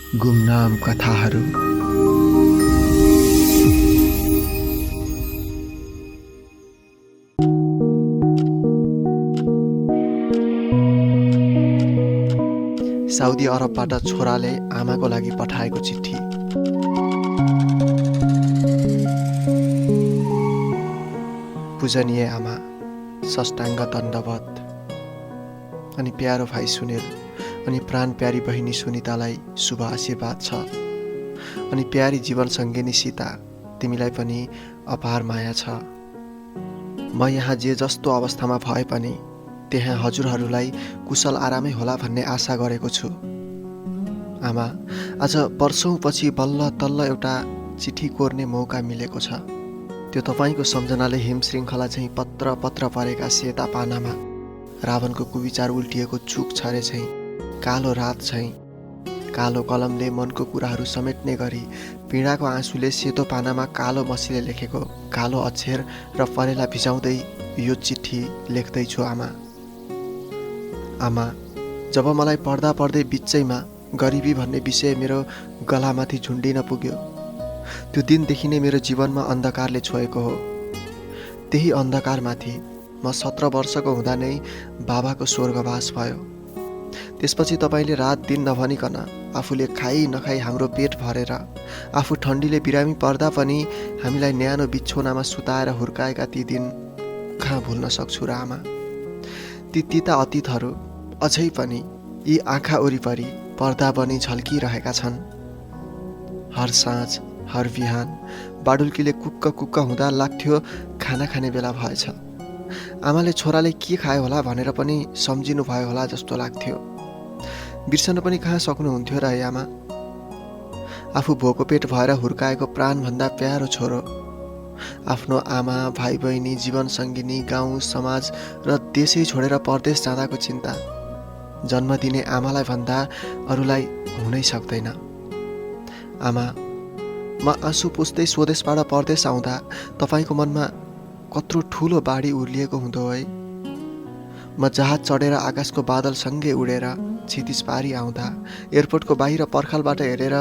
गुमनाम कथाहरू। साउदी अरबबाट छोराले आमाको लागि पठाएको चिठी। पूजनीय आमा, साष्टाङ्ग दण्डवत। अनि प्यारो भाइ सुनिल, अनि प्राण प्यारी बहिनी सुनितालाई शुभ आशीर्वाद छ। अनि प्यारी जीवन सङ्गिनी सीता, तिमीलाई पनि अपार माया छ। म यहाँ जे जस्तो अवस्थामा भए पनि त्यहाँ हजुरहरूलाई कुशल आरामै होला भन्ने आशा गरेको छु। आमा, आज वर्षौँपछि बल्ल तल्ल एउटा चिठी कोर्ने मौका मिलेको छ। त्यो तपाईँको सम्झनाले हिम श्रृङ्खला चाहिँ पत्र पत्र परेका सेता पानामा रावणको कुविचार उल्टिएको चुक छरे चाहिँ कालो रात चाहिँ कालो कलमले मनको कुराहरू समेट्ने गरी पीडाको आँसुले सेतो पानामा कालो मसीले लेखेको कालो अक्षर र परेला भिजाउँदै यो चिठी लेख्दैछु। आमा, आमा, जब मलाई पढ्दा पढ्दै बिचैमा गरिबी भन्ने विषय मेरो गलामाथि झुन्डिन पुग्यो, त्यो दिनदेखि नै मेरो जीवनमा अन्धकारले छोएको हो। त्यही अन्धकारमाथि म 17 वर्षको हुँदा नै बाबाको स्वर्गवास भयो। त्यसपछि तपाईँले रात दिन नभनिकन आफूले खाई नखाई हाम्रो पेट भरेर आफू ठन्डीले बिरामी पर्दा पनि हामीलाई न्यानो बिछोनामा सुताएर हुर्काएका ती दिन कहाँ भुल्न सक्छु र आमा। ती तिता अतीतहरू अझै पनि यी आँखा वरिपरि पर्दा बनी झल्किरहेका छन्। हर साँझ हर बिहान बाडुल्कीले कुक्क कुक्क हुँदा लाग्थ्यो खाना खाने बेला भएछ। आमाले छोराले के खायो होला भनेर पनि सम्झिनु भयो होला जस्तो लाग्थ्यो। बिर्सन पनि कहाँ सक्नुहुन्थ्यो र आमा। आफू भोको पेट भएर हुर्काएको प्राणभन्दा प्यारो छोरो, आफ्नो आमा, भाइ बहिनी, जीवन सङ्गिनी, गाउँ समाज र देशै छोडेर परदेश जाँदाको चिन्ता जन्म दिने आमालाई भन्दा अरूलाई हुनै सक्दैन। आमा, म आँसु पुस्दै स्वदेशबाट परदेश आउँदा तपाईँको मनमा कत्रो ठुलो बाढी उर्लिएको हुँदो है। म जहाज चढेर आकाशको बादलसँगै उडेर क्षितिज पारी आउँदा एयरपोर्टको बाहिर पर्खालबाट हेरेर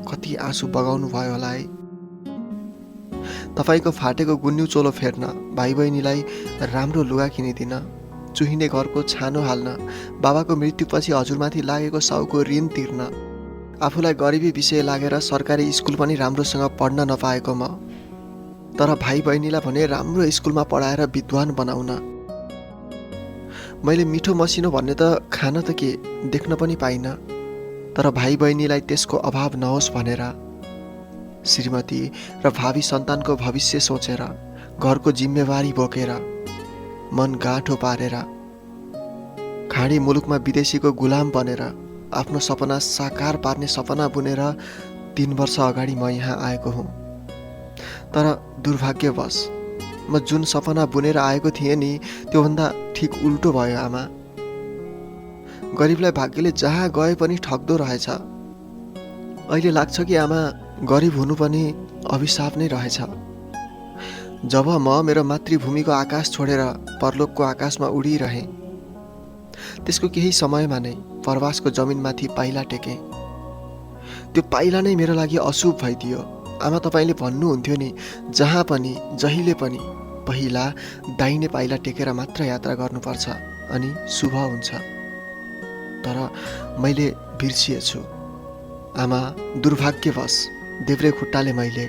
कति आँसु बगाउनु भयो होला है। तपाईँको फाटेको गुन्यु चोलो फेर्न, भाइ बहिनीलाई राम्रो लुगा किनिदिन, चुहिने घरको छानो हाल्न, बाबाको मृत्युपछि हजुरमाथि लागेको साउको ऋण तिर्न, आफूलाई गरिबी विषय लागेर सरकारी स्कुल पनि राम्रोसँग पढ्न नपाएको म, तर भाइ बहिनीलाई भने राम्रो स्कुलमा पढाएर विद्वान बनाउन। मैले मिठो मसिनो भन्ने त खान त के देख्न पनि पाइनँ, तर भाइ बहिनीलाई त्यसको अभाव नहोस् भनेर श्रीमती र भावी सन्तानको भविष्य सोचेर घरको जिम्मेवारी बोकेर मन गाँठो पारेर खाडी मुलुकमा विदेशीको गुलाम बनेर आफ्नो सपना साकार पार्ने सपना बुनेर 3 वर्ष अगाडि म यहाँ आएको हुँ। तर दुर्भाग्यवश म जुन सपना बुनेर आएको थिएँ नि, त्योभन्दा ठिक उल्टो भयो आमा। गरिबलाई भाग्यले जहाँ गए पनि ठग्दो रहेछ। अहिले लाग्छ कि आमा, गरिब हुनु पनि अभिशाप नै रहेछ। जब म मेरो मातृभूमिको आकाश छोडेर परलोकको आकाशमा उडिरहेँ, त्यसको केही समयमा नै प्रवासको जमिनमाथि पाइला टेकेँ। त्यो पाइला नै मेरो लागि अशुभ भइदियो। आमा, तपाईँले भन्नुहुन्थ्यो नि, जहाँ पनि जहिले पनि पहिला दाहिने पाइला टेकेर मात्र यात्रा गर्नुपर्छ अनि शुभ हुन्छ। तर मैले बिर्सिएछु आमा। दुर्भाग्यवश देब्रे खुट्टाले मैले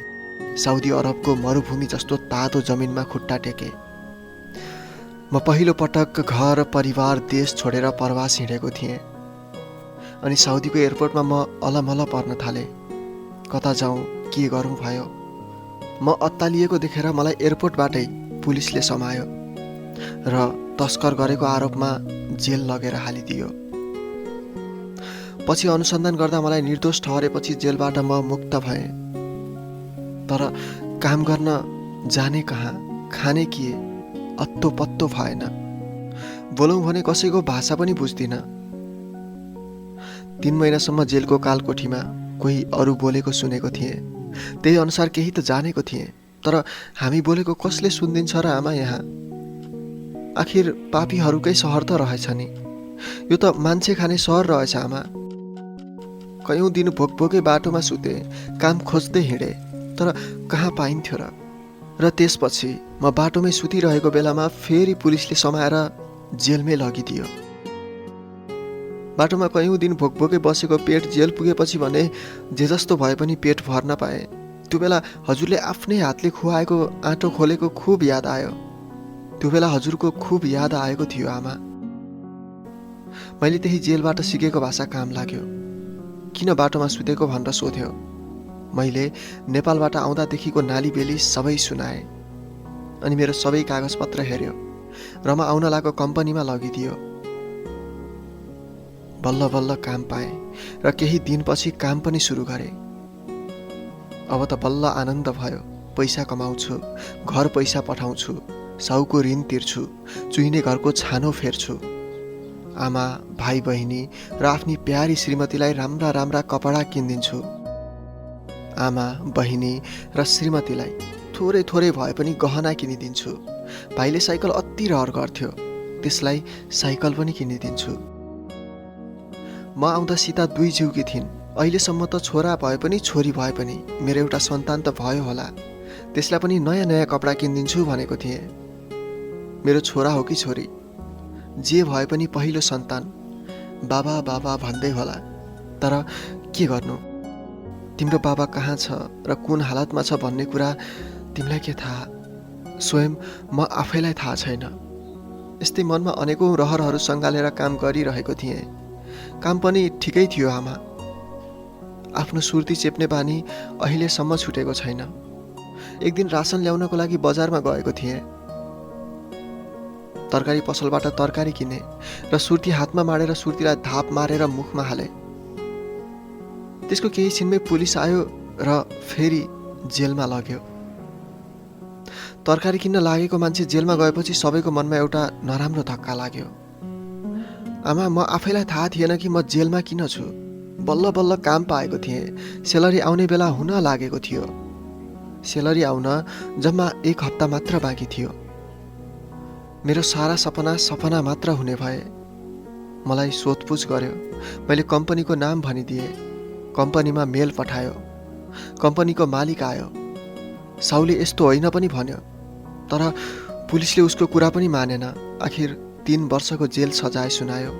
साउदी अरबको मरुभूमि जस्तो तातो जमिनमा खुट्टा टेकेँ। म पहिलो पटक घर परिवार देश छोडेर प्रवास हिँडेको थिएँ। अनि साउदीको एयरपोर्टमा म अलमल पर्न थालेँ। कता जाउँ के गरौँ भयो। म अत्तालिएको देखेर मलाई एयरपोर्टबाटै पुलिसले समायो र तस्कर गरेको आरोपमा जेल लगेर हालिदियो। पछि अनुसन्धान गर्दा मलाई निर्दोष ठहरेपछि जेलबाट म मुक्त भएँ। तर काम गर्न जाने कहाँ, खाने के, अत्तो पत्तो भएन। बोलौँ भने कसैको भाषा पनि बुझ्दिनँ। 3 महिनासम्म जेलको कालकोठीमा कोही अरू बोलेको सुनेको थिएँ, त्यही अनुसार केही त जानेको थिएँ। तर हामी बोलेको कसले सुनिदिन्छ र आमा यहाँ। आखिर पापीहरूकै सहर त रहेछ नि। यो त मान्छे खाने सहर रहेछ आमा। कयौं दिन भोकभोकै बाटोमा सुते, काम खोज्दै हिँडे, तर कहाँ पाइन्थ्यो र त्यसपछि म बाटोमै सुतिरहेको बेलामा फेरि पुलिसले समाएर जेलमै लगिदियो। बाटोमा कयौं दिन भोकभोकै बसेको पेट जेल पुगेपछि भने जे जस्तो भए पनि पेट भर्न पाएँ। त्यो बेला हजुरले आफ्नै हातले खुवाएको आँटो खोलेको खुब याद आयो। त्यो बेला हजुरको खुब याद आएको थियो आमा। मैले त्यही जेलबाट सिकेको भाषा काम लाग्यो। किन बाटोमा सुतेको भनेर सोध्यो। मैले नेपालबाट आउँदादेखिको नाली बेली सबै सुनाएँ अनि मेरो सबै कागजपत्र हेऱ्यो र म आउन लागेको कम्पनीमा लगिदियो। बल्ल बल्ल काम पाएँ र केही दिनपछि काम पनि सुरु गरेँ। अब त बल्ल आनन्द भयो। पैसा कमाउँछु, घर पैसा पठाउँछु, साउको ऋण तिर्छु, चुइने घरको छानो फेर्छु। आमा, भाइ बहिनी र आफ्नी प्यारी श्रीमतीलाई राम्रा राम्रा कपडा किनिदिन्छु। आमा, बहिनी र श्रीमतीलाई थोरै थोरै भए पनि गहना किनिदिन्छु। भाइले साइकल अति रहर गर्थ्यो, त्यसलाई साइकल पनि किनिदिन्छु। म आउँदा सीता 2 जिउकी थिइन्। अहिलेसम्म त छोरा भए पनि छोरी भए पनि मेरो एउटा सन्तान त भयो होला, त्यसलाई पनि नयाँ नयाँ कपडा किनिदिन्छु भनेको थिएँ। मेरो छोरा हो कि छोरी, जे भए पनि पहिलो सन्तान, बाबा बाबा भन्दै होला। तर के गर्नु, तिम्रो बाबा कहाँ छ र कुन हालतमा छ भन्ने कुरा तिमीलाई के थाहा? स्वयं म आफैलाई थाहा छैन। यस्तै मनमा अनेकौं रहरहरू सँगालेर काम गरिरहेको थिएँ। काम पनि ठिकै थियो आमा। आफ्नो सुर्ती चेप्ने बानी अहिलेसम्म छुटेको छैन। एक दिन रासन ल्याउनको लागि बजारमा गएको थिएँ। तरकारी पसलबाट तरकारी किने र सुर्ती हातमा माडेर सुर्तीलाई धाप मारेर मुखमा हाले। त्यसको केही छिनमै पुलिस आयो र फेरि जेलमा लग्यो। तरकारी किन्न लागेको मान्छे जेलमा गएपछि सबैको मनमा एउटा नराम्रो धक्का लाग्यो। आमा, म आफैलाई थाहा थिएन कि म जेलमा किन छु। बल्ल बल्ल काम पाएको थिएँ। सेलरी आउने बेला हुन लागेको थियो। सेलरी आउन जम्मा 1 हप्ता मात्र बाँकी थियो। मेरो सारा सपना मात्र हुने भए। मलाई सोधपुछ गर्यो। मैले कम्पनीको नाम भनिदिएँ। कम्पनीमा मेल पठायो। कम्पनीको मालिक आयो। साउले यस्तो होइन पनि भन्यो, तर पुलिसले उसको कुरा पनि मानेन। आखिर 3 वर्षको जेल सजाय सुनायो।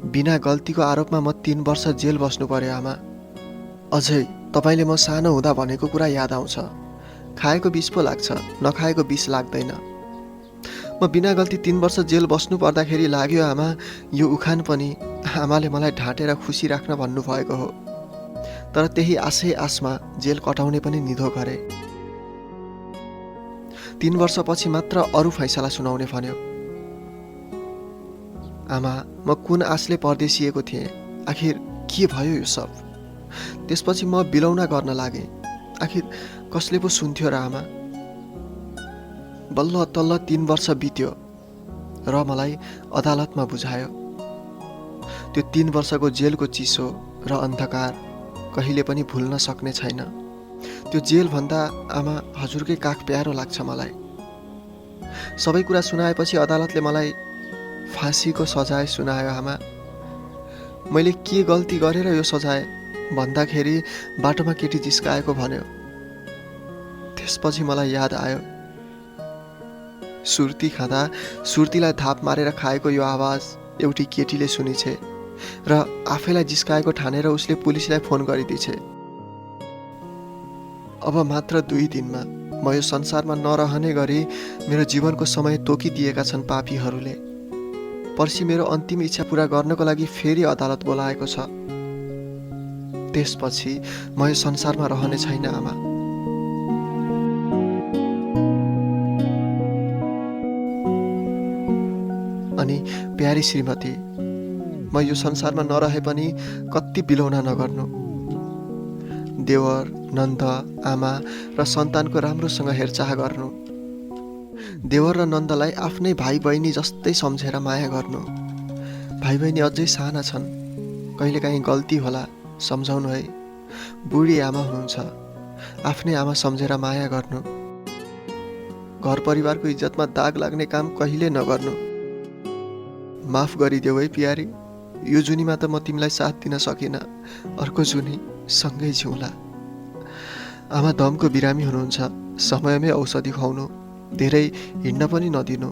बिना गल्तीको आरोपमा म 3 वर्ष जेल बस्नु पर्यो आमा। अझै तपाईँले म सानो हुँदा भनेको कुरा याद आउँछ। खाएको विष पो लाग्छ, नखाएको विष लाग्दैन। म बिना गल्ती 3 वर्ष जेल बस्नु पर्दाखेरि लाग्यो आमा, यो उखान पनि आमाले मलाई ढाँटेर खुसी राख्न भन्नुभएको हो। तर त्यही आशमा जेल कटाउने पनि निधो गरे। 3 वर्षपछि मात्र अरू फैसला सुनाउने भन्यो। आमा, म कुन आशले परदेशिएको थिएँ। आखिर के भयो यो सब? त्यसपछि म बिलौना गर्न लागेँ। आखिर कसले पो सुन्थ्यो र आमा? बल्ल तल्ल 3 वर्ष बित्यो र मलाई अदालतमा बुझायो। त्यो 3 वर्षको जेलको चिसो र अन्धकार कहिले पनि भुल्न सक्ने छैन। त्यो जेल भन्दा आमा हजुरकै काख प्यारो लाग्छ मलाई। सबै कुरा सुनाएपछि अदालतले मलाई फाँसीको सजाय सुनायो आमा। मैले के गल्ती गरेर यो सजाय भन्दाखेरि बाटोमा केटी जिस्काएको भन्यो। त्यसपछि मलाई याद आयो, सुर्ती खाँदा सुर्तीलाई धाप मारेर खाएको यो आवाज एउटी केटीले सुनिछे र आफैलाई जिस्काएको ठानेर उसले पुलिसलाई फोन गरिदिछे। अब मात्र 2 दिनमा म यो संसारमा नरहने गरी मेरो जीवनको समय तोकिदिएका छन् पापीहरूले। पर्सि मेरो अन्तिम इच्छा पूरा गर्नको लागि फेरि अदालत बोलाएको छ। त्यसपछि म यो संसारमा रहने छैन आमा। अनि प्यारी श्रीमती, म यो संसारमा नरहे पनि कति बिलौना नगर्नु। देवर, नन्द, आमा र सन्तानको राम्रोसँग हेरचाह गर्नु। देवर र नन्दलाई आफ्नै भाइ बहिनी जस्तै सम्झेर माया गर्नु। भाइ बहिनी अझै साना छन्, कहिलेकाहीँ गल्ती होला, सम्झाउनु है। बुढी आमा हुनुहुन्छ, आफ्नै आमा सम्झेर माया गर्नु। घर परिवारको इज्जतमा दाग लाग्ने काम कहिले नगर्नु। माफ गरिदेऊ है प्यारी, यो जुनीमा त म तिमीलाई साथ दिन सकिनँ, अर्को जुनी सँगै जिउँला। आमा दमको बिरामी हुनुहुन्छ, समयमै औषधि खुवाउनु, धेरै हिँड्न पनि नदिनु,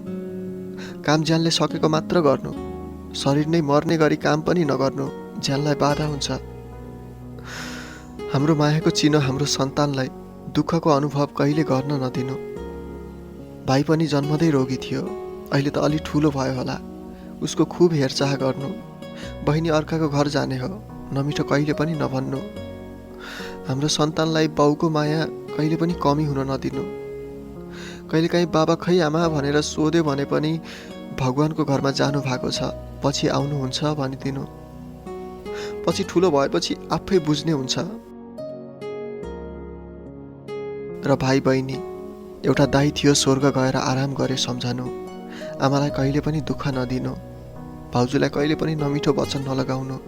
काम ज्यानले सकेको मात्र गर्नु, शरीर नै मर्ने गरी काम पनि नगर्नु, ज्यानलाई बाधा हुन्छ। हाम्रो मायाको चिनो हाम्रो सन्तानलाई दुःखको अनुभव कहिले गर्न नदिनु। भाइ पनि जन्मदै रोगी थियो, अहिले त अलि ठुलो भयो होला, उसको खुब हेरचाह गर्नु। बहिनी अर्काको घर जाने हो, नमिठो कहिले पनि नभन्नु। हाम्रो सन्तानलाई बाउको माया कहिले पनि कमी हुन नदिनु। कहिलेकाहीँ बाबा खै आमा भनेर सोध्यो भने पनि भगवानको घरमा जानु भएको छ, पछि आउनुहुन्छ भनिदिनु। पछि ठुलो भएपछि आफै बुझ्ने हुन्छ। र भाइ बहिनी, एउटा दाइ थियो स्वर्ग गएर आराम गरे सम्झनु। आमालाई कहिले पनि दुःख नदिनु, भाउजूलाई कहिले पनि नमिठो वचन नलगाउनु।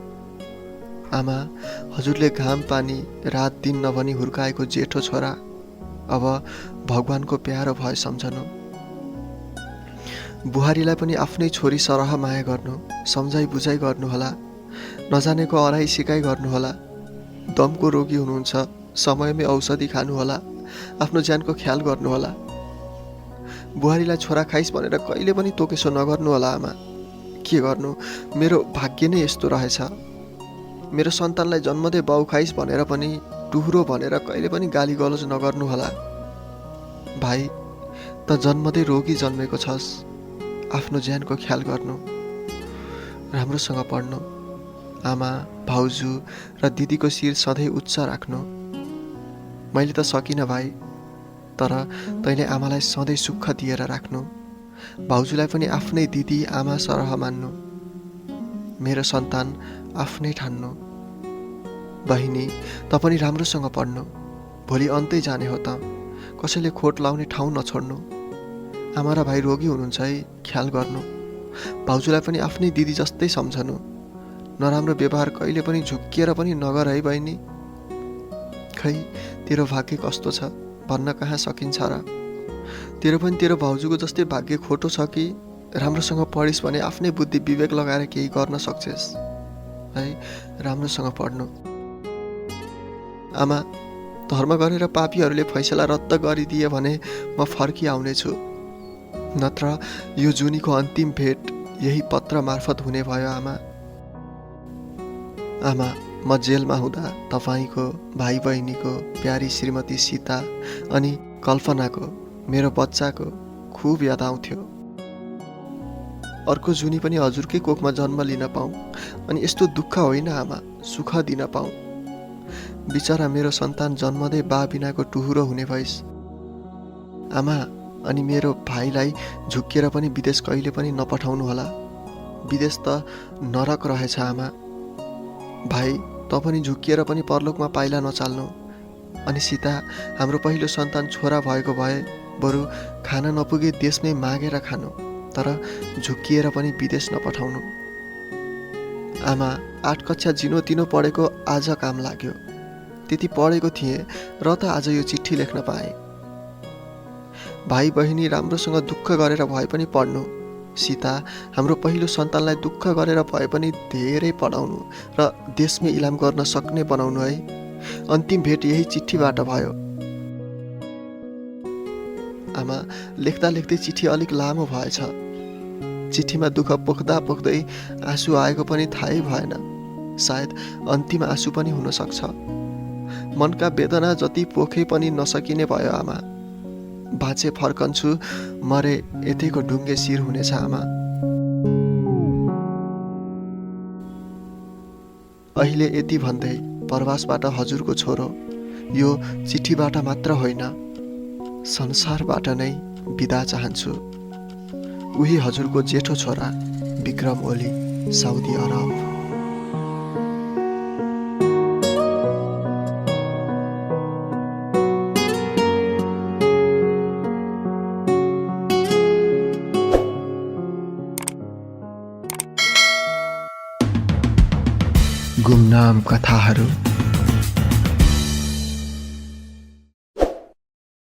आमा, हजुरले घाम पानी रात दिन नभनी हुर्काएको जेठो छोरा अब भगवानको प्यारो भए सम्झनु। बुहारीलाई पनि आफ्नै छोरी सरह माया गर्नु, सम्झाइ बुझाइ गर्नुहोला, नजानेको अराई सिकाइ गर्नुहोला। दमको रोगी हुनुहुन्छ, समयमै औषधि खानुहोला, आफ्नो ज्यानको ख्याल गर्नुहोला। बुहारीलाई छोरा खाइस् भनेर कहिले पनि तोकेसो नगर्नुहोला आमा। के गर्नु, मेरो भाग्य नै यस्तो रहेछ। मेरो सन्तानलाई जन्मदै बाउ खाइस् भनेर पनि टुहुरो भनेर कहिले पनि गाली गलौज नगर्नुहोला। भाइ, त जन्मदै रोगी जन्मेको छस्, आफ्नो ज्यानको ख्याल गर्नु, राम्रोसँग पढ्नु, आमा, भाउजू र दिदीको शिर सधैँ उच्च राख्नु। मैले त सकिनँ भाइ, तर तैँले आमालाई सधैँ सुख दिएर राख्नु, भाउजूलाई पनि आफ्नै दिदी आमा सरह मान्नु, मेरो सन्तान आफ्नै ठान्नु। बहिनी, त पनि राम्रोसँग पढ्नु, भोलि अन्तै जाने हो त, कसैले खोट लाउने ठाउँ नछोड्नु। आमा र भाइ रोगी हुनुहुन्छ है, ख्याल गर्नु, भाउजूलाई पनि आफ्नै दिदी जस्तै सम्झनु। नराम्रो व्यवहार कहिले पनि झुक्किएर पनि नगर है बहिनी। खै तेरो भाग्य कस्तो छ भन्न कहाँ सकिन्छ र। तेरो पनि तेरो भाउजूको जस्तै भाग्य खोटो छ कि राम्रोसँग पढिस् भने आफ्नै बुद्धि विवेक लगाएर केही गर्न सक्छस् है। राम्रोसँग पढ्नु। आमा, धर्म गरेर पापीहरूले फैसला रद्द गरिदिए भने म फर्किआउनेछु, नत्र यो जुनीको अन्तिम भेट यही पत्र मार्फत हुने भयो आमा। आमा, म जेलमा हुँदा तपाईँको, भाइ बहिनीको, प्यारी श्रीमती सीता अनि कल्पनाको, मेरो बच्चाको खुब याद आउँथ्यो। अर्को जुनी पनि हजुरकै कोखमा जन्म लिन पाऊँ अनि यस्तो दुःख होइन आमा, सुख दिन पाऊँ। बिचरा मेरो सन्तान जन्मदै बा बिनाको टुहुरो हुने भइस्। आमा, अनि मेरो भाइलाई झुक्किएर पनि विदेश कहिले पनि नपठाउनु होला, विदेश त नरक रहेछ आमा। भाइ, त पनि झुक्किएर पनि परलोकमा पाइला नचाल्नु। अनि सीता, हाम्रो पहिलो सन्तान छोरा भएको भए बरु खाना नपुगे देशमै मागेर खानु, तर झुक्किएर पनि विदेश नपठाउनु। आमा, 8 कक्षा जिनो तिनो पढेको आज काम लाग्यो, त्यति पढेको थिएँ र त आज यो चिठी लेख्न पाएँ। भाइ बहिनी राम्रोसँग दुःख गरेर भए पनि पढ्नु। सीता, हाम्रो पहिलो सन्तानलाई दुःख गरेर भए पनि धेरै पढाउनु र देशमै इलाम गर्न सक्ने बनाउनु है। अन्तिम भेट यही चिठीबाट भयो। आमा, लेख्दा लेख्दै चिठी अलिक लामो भएछ। चिठीमा दुःख पोख्दा पोख्दै आँसु आएको पनि थाहै भएन। सायद अन्तिम आँसु पनि हुन सक्छ। मनका वेदना जति पोखे पनि नसकिने भयो आमा। बाँचे फर्कन्छु, मरे यतैको ढुङ्गे शिर हुनेछ आमा। अहिले यति भन्दै प्रवासबाट हजुरको छोरो यो चिठीबाट मात्र होइन, संसारबाट नै बिदा चाहन्छु। उही हजुरको जेठो छोरा विक्रम ओली, साउदी अरब। गुमनाम कथाहरू